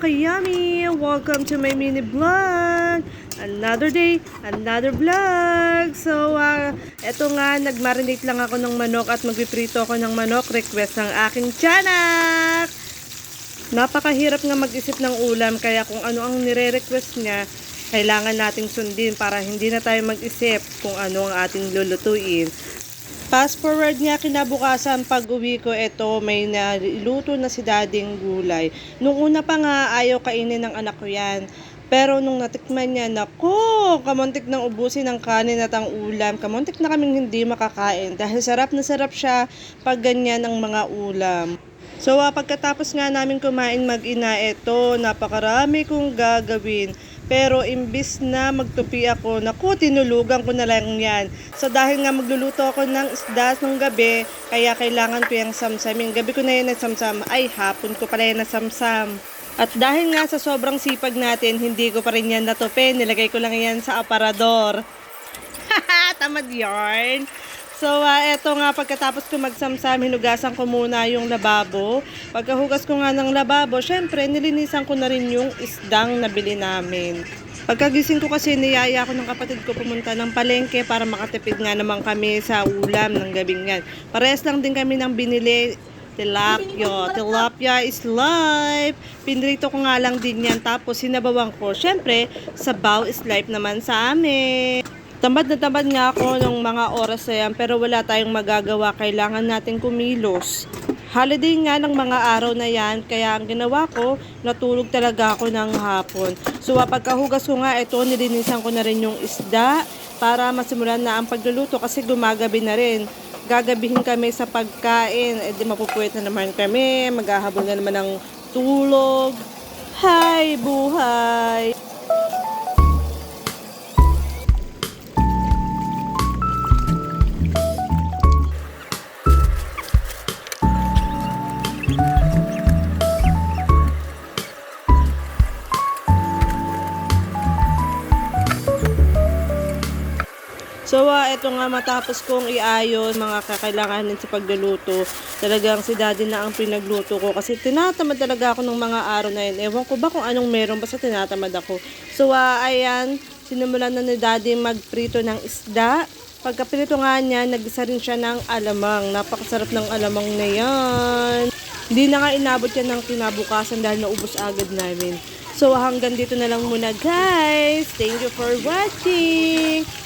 ka-yummy! Welcome to my mini vlog! Another day, another vlog! So, eto nga, nagmarinate lang ako ng manok at magpiprito ako ng manok. Request ng aking tiyanak! Napakahirap nga mag-isip ng ulam, kaya kung ano ang nire-request niya, kailangan nating sundin para hindi na tayo mag-isip kung ano ang ating lulutuin. Fast forward niya kinabukasan pag-uwi ko, eto may naluto na si dading gulay. Nung una pa nga ayaw kainin ng anak ko yan. Pero nung natikman niya, nako, kamuntik nang ubusin ng kanin at ang ulam. Kamuntik na kaming hindi makakain dahil sarap na sarap siya pag ganyan ang mga ulam. So pagkatapos nga namin kumain mag-ina, eto napakarami kong gagawin. Pero imbis na magtupi ako, naku, tinulugan ko na lang yan. So dahil nga magluluto ako ng isda ng gabi, kaya kailangan ko yung samsamin. Gabi ko na yan nasamsam, ay hapon ko pala yan nasamsam. At dahil nga sa sobrang sipag natin, hindi ko pa rin yan natupi. Nilagay ko lang yan sa aparador. Haha, tamad yarn. So, eto nga, pagkatapos ko magsamsam, hinugasan ko muna yung lababo. Pagkahugas ko nga ng lababo, syempre, nilinisan ko na rin yung isdang nabili namin. Pagkagising ko kasi, niyaya ko ng kapatid ko pumunta ng palengke para makatipid nga naman kami sa ulam ng gabing yan. Parehas lang din kami ng binili. Tilapia. Tilapia is life. Pinrito ko nga lang din yan. Tapos, sinabawang ko. Syempre, sabaw is life naman sa amin. Tamad na tamad nga ako nung mga oras na yan, pero wala tayong magagawa. Kailangan natin kumilos. Holiday nga ng mga araw na yan, kaya ang ginawa ko, natulog talaga ako ng hapon. So pagkahugas ko nga, ito nilinisan ko na rin yung isda para masimulan na ang pagluluto kasi gumagabi na rin. Gagabihin kami sa pagkain, di mapupuwet na naman kami, maghahabol na naman ng tulog. Hi, buhay! So, ito nga matapos kong iayos mga kakailanganin sa pagluluto. Talagang si daddy na ang pinagluto ko kasi tinatamad talaga ako ng mga araw na yun. Ewan ko ba kung anong meron, basta tinatamad ako. So, ayan, sinimulan na ni daddy magprito ng isda. Pagkaprito nga niya, nagisa rin siya ng alamang. Napakasarap ng alamang na yan. Hindi na nga inabot yan ng kinabukasan dahil naubos agad namin. So, hanggang dito na lang muna guys. Thank you for watching.